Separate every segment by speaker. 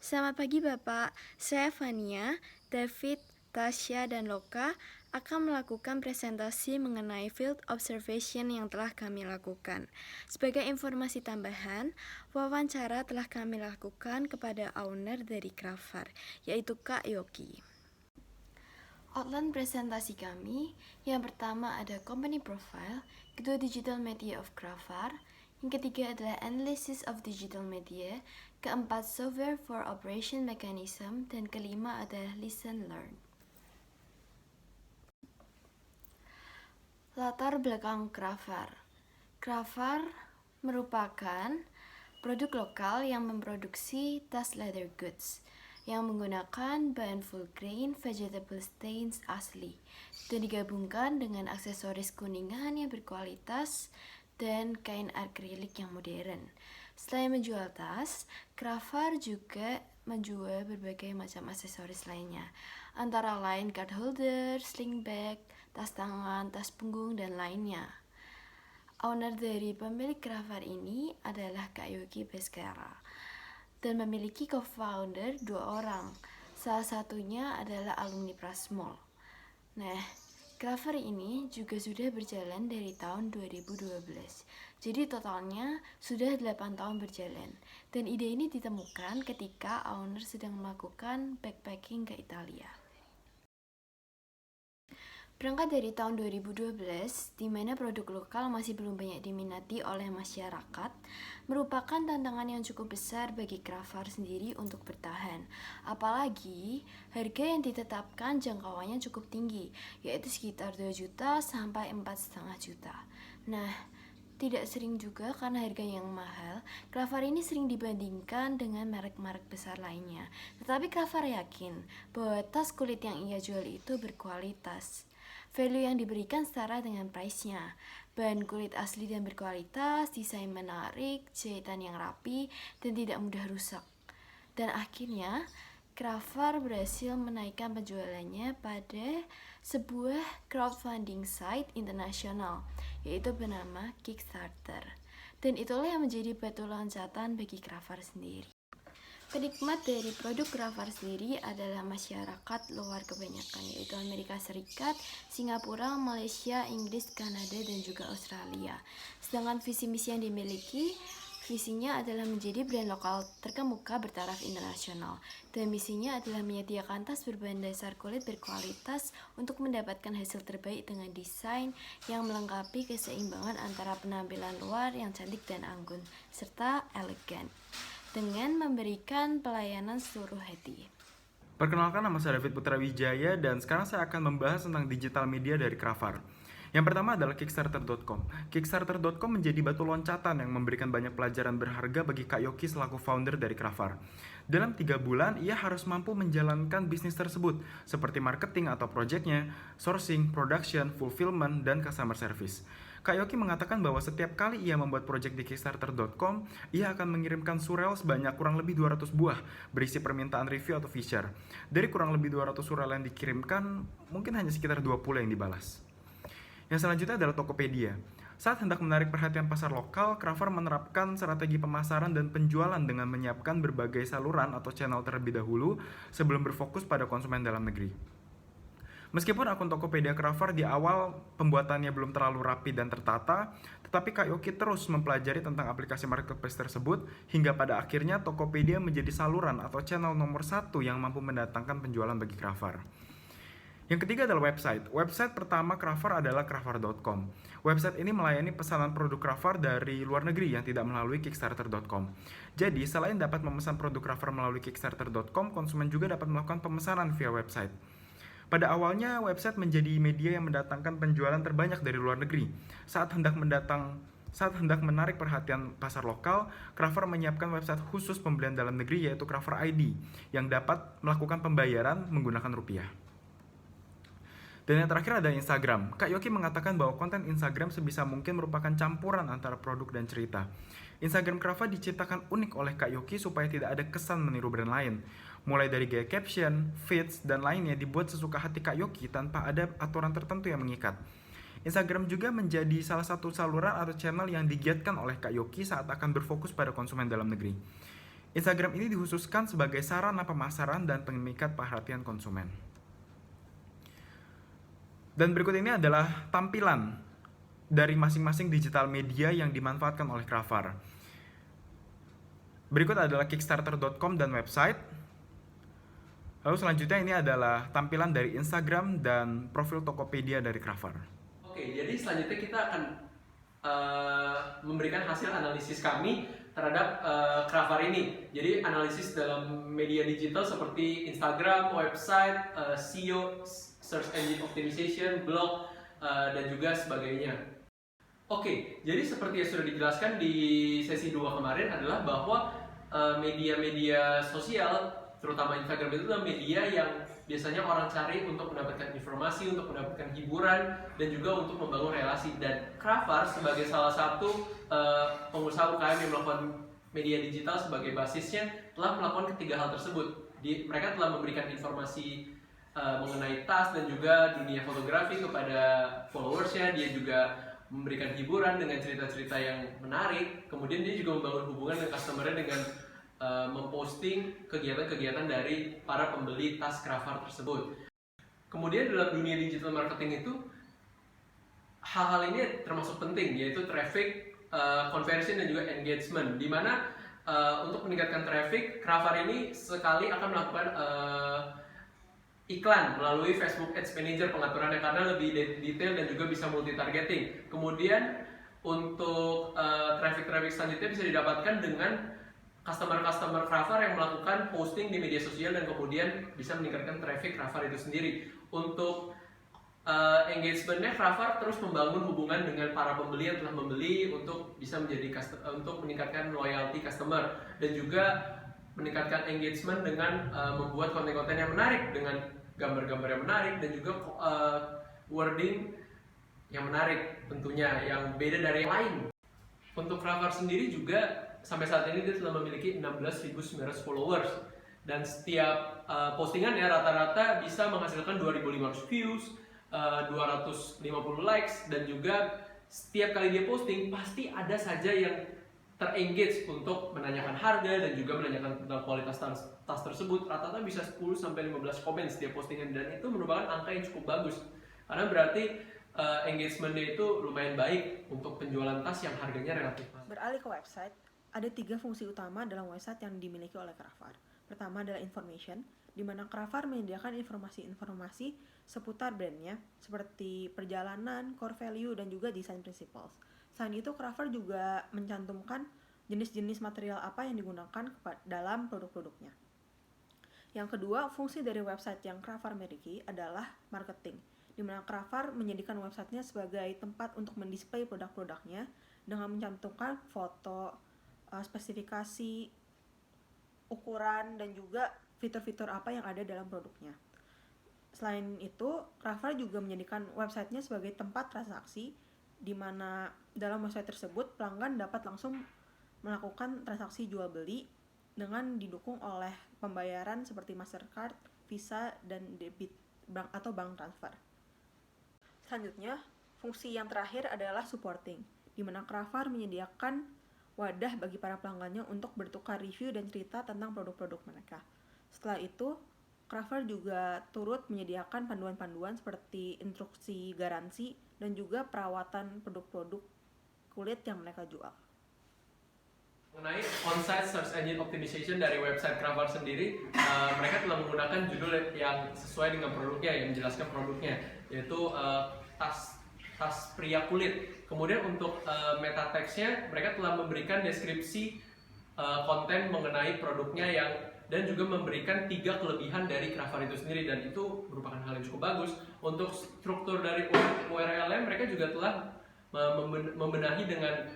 Speaker 1: Selamat pagi Bapak, saya Fania, David, Tasya, dan Loka akan melakukan presentasi mengenai field observation yang telah kami lakukan. Sebagai informasi tambahan, wawancara telah kami lakukan kepada owner dari Crafar, yaitu Kak Yoki. Outline presentasi kami, yang pertama ada company profile, kedua digital media of Crafar, yang ketiga adalah analysis of digital media, keempat software for operation mechanism, dan kelima adalah listen learn. Latar belakang Crafar. Crafar merupakan produk lokal yang memproduksi tas leather goods yang menggunakan bahan full grain vegetable stains asli dan digabungkan dengan aksesoris kuningan yang berkualitas dan kain akrilik yang modern. Selain menjual tas, Crafar juga menjual berbagai macam aksesoris lainnya, antara lain card holder, sling bag, tas tangan, tas punggung, dan lainnya. Owner dari pemilik Crafar ini adalah Kak Yogi Beskara dan memiliki co-founder 2 orang. Salah satunya adalah alumni Prasmol. Nah, Crafar ini juga sudah berjalan dari tahun 2012. Jadi totalnya sudah 8 tahun berjalan. Dan ide ini ditemukan ketika owner sedang melakukan backpacking ke Italia. Berangkat dari tahun 2012, di mana produk lokal masih belum banyak diminati oleh masyarakat, merupakan tantangan yang cukup besar bagi Crafar sendiri untuk bertahan. Apalagi, harga yang ditetapkan jangkauannya cukup tinggi, yaitu sekitar 2 juta sampai 4,5 juta. Nah, tidak sering juga karena harga yang mahal, Crafar ini sering dibandingkan dengan merek-merek besar lainnya. Tetapi Crafar yakin bahwa tas kulit yang ia jual itu berkualitas. Value yang diberikan setara dengan price-nya. Bahan kulit asli dan berkualitas, desain menarik, jahitan yang rapi, dan tidak mudah rusak. Dan akhirnya, Crafar berhasil menaikkan penjualannya pada sebuah crowdfunding site internasional, yaitu bernama Kickstarter. Dan itulah yang menjadi batu loncatan bagi Crafar sendiri. Penikmat dari produk Crafar sendiri adalah masyarakat luar kebanyakan, yaitu Amerika Serikat, Singapura, Malaysia, Inggris, Kanada, dan juga Australia. Sedangkan visi misi yang dimiliki, visinya adalah menjadi brand lokal terkemuka bertaraf internasional, dan misinya adalah menyediakan tas berbahan dasar kulit berkualitas untuk mendapatkan hasil terbaik dengan desain yang melengkapi keseimbangan antara penampilan luar yang cantik dan anggun, serta elegan, dengan memberikan pelayanan seluruh hati.
Speaker 2: Perkenalkan, nama saya David Putra Wijaya dan sekarang saya akan membahas tentang digital media dari Crafar. Yang pertama adalah Kickstarter.com. Kickstarter.com menjadi batu loncatan yang memberikan banyak pelajaran berharga bagi Kak Yoki selaku founder dari Crafar. Dalam 3 bulan, ia harus mampu menjalankan bisnis tersebut, seperti marketing atau projectnya, sourcing, production, fulfillment, dan customer service. Kak Yoki mengatakan bahwa setiap kali ia membuat project di Kickstarter.com, ia akan mengirimkan surel sebanyak kurang lebih 200 buah berisi permintaan review atau feature. Dari kurang lebih 200 surel yang dikirimkan, mungkin hanya sekitar 20 yang dibalas. Yang selanjutnya adalah Tokopedia. Saat hendak menarik perhatian pasar lokal, Crafar menerapkan strategi pemasaran dan penjualan dengan menyiapkan berbagai saluran atau channel terlebih dahulu sebelum berfokus pada konsumen dalam negeri. Meskipun akun Tokopedia Crafar di awal pembuatannya belum terlalu rapi dan tertata, tetapi Kak Yoki terus mempelajari tentang aplikasi marketplace tersebut hingga pada akhirnya Tokopedia menjadi saluran atau channel nomor 1 yang mampu mendatangkan penjualan bagi Crafar. Yang ketiga adalah website. Website pertama Crafar adalah crafar.com. Website ini melayani pesanan produk Crafar dari luar negeri yang tidak melalui Kickstarter.com. Jadi, selain dapat memesan produk Crafar melalui Kickstarter.com, konsumen juga dapat melakukan pemesanan via website. Pada awalnya, website menjadi media yang mendatangkan penjualan terbanyak dari luar negeri. Saat hendak menarik perhatian pasar lokal, Crafar menyiapkan website khusus pembelian dalam negeri yaitu Crafar ID yang dapat melakukan pembayaran menggunakan rupiah. Dan yang terakhir ada Instagram. Kak Yoki mengatakan bahwa konten Instagram sebisa mungkin merupakan campuran antara produk dan cerita. Instagram Crafar diciptakan unik oleh Kak Yoki supaya tidak ada kesan meniru brand lain. Mulai dari gaya caption, feeds, dan lainnya dibuat sesuka hati Kak Yoki tanpa ada aturan tertentu yang mengikat. Instagram juga menjadi salah satu saluran atau channel yang digiatkan oleh Kak Yoki saat akan berfokus pada konsumen dalam negeri. Instagram ini dikhususkan sebagai sarana pemasaran dan pemikat perhatian konsumen. Dan berikut ini adalah tampilan dari masing-masing digital media yang dimanfaatkan oleh Crafar. Berikut adalah kickstarter.com dan website. Lalu selanjutnya ini adalah tampilan dari Instagram dan profil Tokopedia dari Crafar.
Speaker 3: Oke, jadi selanjutnya kita akan memberikan hasil analisis kami terhadap Crafar ini. Jadi analisis dalam media digital seperti Instagram, website, SEO, Search Engine Optimization, blog, dan juga sebagainya. Oke, jadi seperti yang sudah dijelaskan di sesi 2 kemarin adalah bahwa media-media sosial, terutama Instagram itu adalah media yang biasanya orang cari untuk mendapatkan informasi, untuk mendapatkan hiburan, dan juga untuk membangun relasi. Dan Crafar sebagai salah satu pengusaha UKM yang melakukan media digital sebagai basisnya telah melakukan ketiga hal tersebut. Mereka telah memberikan informasi mengenai tas dan juga dunia fotografi kepada followersnya. Dia juga memberikan hiburan dengan cerita-cerita yang menarik. Kemudian dia juga membangun hubungan dengan customer-nya dengan memposting kegiatan-kegiatan dari para pembeli tas Crafar tersebut. Kemudian dalam dunia digital marketing itu hal-hal ini termasuk penting, yaitu traffic, conversion, dan juga engagement. Dimana untuk meningkatkan traffic, Crafar ini sekali akan melakukan iklan melalui Facebook Ads Manager pengaturannya karena lebih detail dan juga bisa multi targeting. Kemudian untuk traffic selanjutnya bisa didapatkan dengan customer Crafar yang melakukan posting di media sosial dan kemudian bisa meningkatkan traffic Crafar itu sendiri. Untuk engagementnya, Crafar terus membangun hubungan dengan para pembeli yang telah membeli untuk bisa untuk meningkatkan loyalty customer dan juga meningkatkan engagement dengan membuat konten-konten yang menarik dengan gambar-gambar yang menarik dan juga wording yang menarik tentunya yang beda dari yang lain. Untuk Crafar sendiri juga sampai saat ini dia telah memiliki 16.900 followers dan setiap postingannya rata-rata bisa menghasilkan 2.500 views, 250 likes, dan juga setiap kali dia posting pasti ada saja yang terengage untuk menanyakan harga dan juga menanyakan tentang kualitas tas tersebut. Rata-rata bisa 10-15 komen setiap postingan dan itu merupakan angka yang cukup bagus karena berarti engagementnya itu lumayan baik untuk penjualan tas yang harganya relatif mahal.
Speaker 4: Beralih ke website, ada 3 fungsi utama dalam website yang dimiliki oleh Crafar. Pertama adalah information, di mana Crafar menyediakan informasi-informasi seputar brandnya seperti perjalanan, core value, dan juga design principles. Selain itu, Crafar juga mencantumkan jenis-jenis material apa yang digunakan dalam produk-produknya. Yang kedua, fungsi dari website yang Crafar miliki adalah marketing, di mana Crafar menjadikan websitenya sebagai tempat untuk mendisplay produk-produknya dengan mencantumkan foto, spesifikasi, ukuran, dan juga fitur-fitur apa yang ada dalam produknya. Selain itu, Crafar juga menjadikan websitenya sebagai tempat transaksi di mana dalam website tersebut pelanggan dapat langsung melakukan transaksi jual beli dengan didukung oleh pembayaran seperti Mastercard, Visa, dan debit bank atau bank transfer. Selanjutnya, fungsi yang terakhir adalah supporting, di mana Crafar menyediakan wadah bagi para pelanggannya untuk bertukar review dan cerita tentang produk-produk mereka. Setelah itu, Crafar juga turut menyediakan panduan-panduan seperti instruksi garansi dan juga perawatan produk-produk kulit yang mereka jual.
Speaker 3: Mengenai on-site search engine optimization dari website Crafar sendiri, mereka telah menggunakan judul yang sesuai dengan produknya, yang menjelaskan produknya, yaitu tas pria kulit. Kemudian untuk meta text-nya, mereka telah memberikan deskripsi konten mengenai produknya dan juga memberikan 3 kelebihan dari Crafar itu sendiri, dan itu merupakan hal yang cukup bagus. Untuk struktur dari URL-nya, mereka juga telah membenahi dengan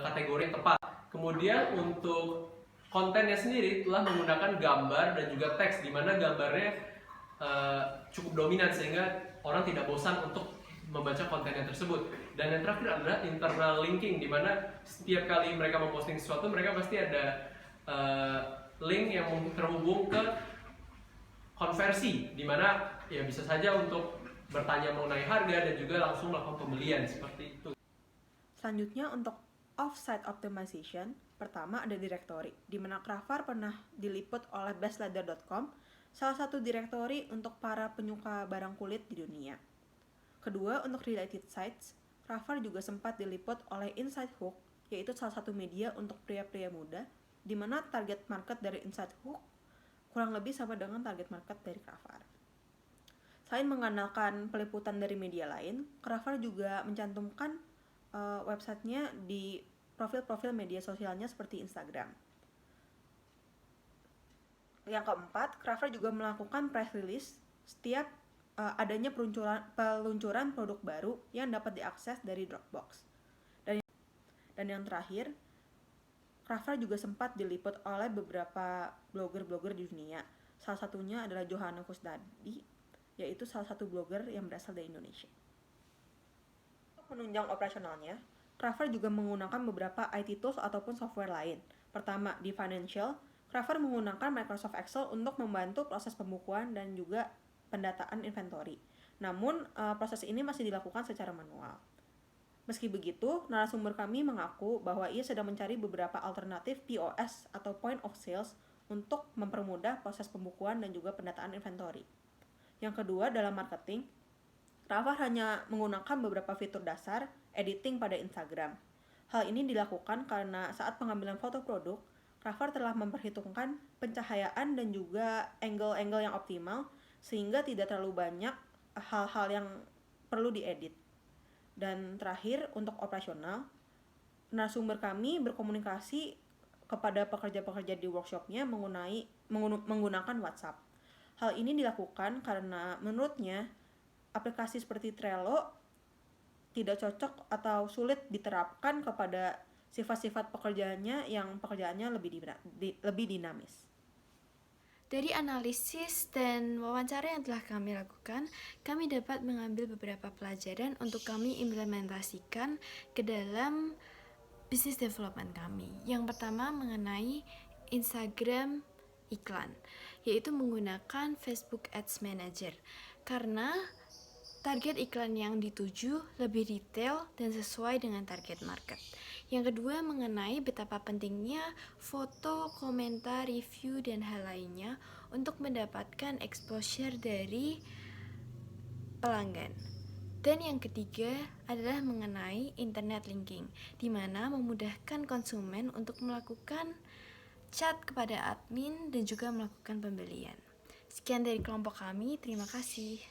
Speaker 3: kategori yang tepat. Kemudian untuk kontennya sendiri telah menggunakan gambar dan juga teks, di mana gambarnya cukup dominan sehingga orang tidak bosan untuk membaca kontennya tersebut. Dan yang terakhir adalah internal linking, di mana setiap kali mereka memposting sesuatu, mereka pasti ada link yang terhubung ke konversi, di mana ya bisa saja untuk bertanya mengenai harga dan juga langsung melakukan pembelian seperti itu.
Speaker 4: Selanjutnya untuk off-site optimization, Pertama ada directory, di mana Crafar pernah diliput oleh bestleather.com, salah satu directory untuk para penyuka barang kulit di dunia. Kedua, untuk related sites, Crafar juga sempat diliput oleh Inside Hook, yaitu salah satu media untuk pria-pria muda, di mana target market dari Inside Hook kurang lebih sama dengan target market dari Crafar. Selain mengandalkan peliputan dari media lain, Crafar juga mencantumkan websitenya di profil-profil media sosialnya seperti Instagram. Yang keempat, Crafar juga melakukan press release setiap adanya peluncuran produk baru yang dapat diakses dari Dropbox. Dan yang terakhir, Crafar juga sempat diliput oleh beberapa blogger-blogger di dunia. Salah satunya adalah Johanna Kusdadi, yaitu salah satu blogger yang berasal dari Indonesia. Untuk menunjang operasionalnya, Crafar juga menggunakan beberapa IT tools ataupun software lain. Pertama, di financial, Crafar menggunakan Microsoft Excel untuk membantu proses pembukuan dan juga pendataan inventory. Namun, proses ini masih dilakukan secara manual. Meski begitu, narasumber kami mengaku bahwa ia sedang mencari beberapa alternatif POS atau Point of Sales untuk mempermudah proses pembukuan dan juga pendataan inventory. Yang kedua, dalam marketing, Crafar hanya menggunakan beberapa fitur dasar editing pada Instagram. Hal ini dilakukan karena saat pengambilan foto produk, Crafar telah memperhitungkan pencahayaan dan juga angle-angle yang optimal sehingga tidak terlalu banyak hal-hal yang perlu diedit. Dan terakhir, untuk operasional, narasumber kami berkomunikasi kepada pekerja-pekerja di workshopnya menggunakan WhatsApp. Hal ini dilakukan karena menurutnya aplikasi seperti Trello tidak cocok atau sulit diterapkan kepada sifat-sifat pekerjaannya yang pekerjaannya lebih dinamis.
Speaker 1: Dari analisis dan wawancara yang telah kami lakukan, kami dapat mengambil beberapa pelajaran untuk kami implementasikan ke dalam business development kami. Yang pertama mengenai Instagram iklan, yaitu menggunakan Facebook Ads Manager, karena target iklan yang dituju lebih detail dan sesuai dengan target market. Yang kedua mengenai betapa pentingnya foto, komentar, review, dan hal lainnya untuk mendapatkan exposure dari pelanggan. Dan yang ketiga adalah mengenai internet linking, di mana memudahkan konsumen untuk melakukan chat kepada admin dan juga melakukan pembelian. Sekian dari kelompok kami, terima kasih.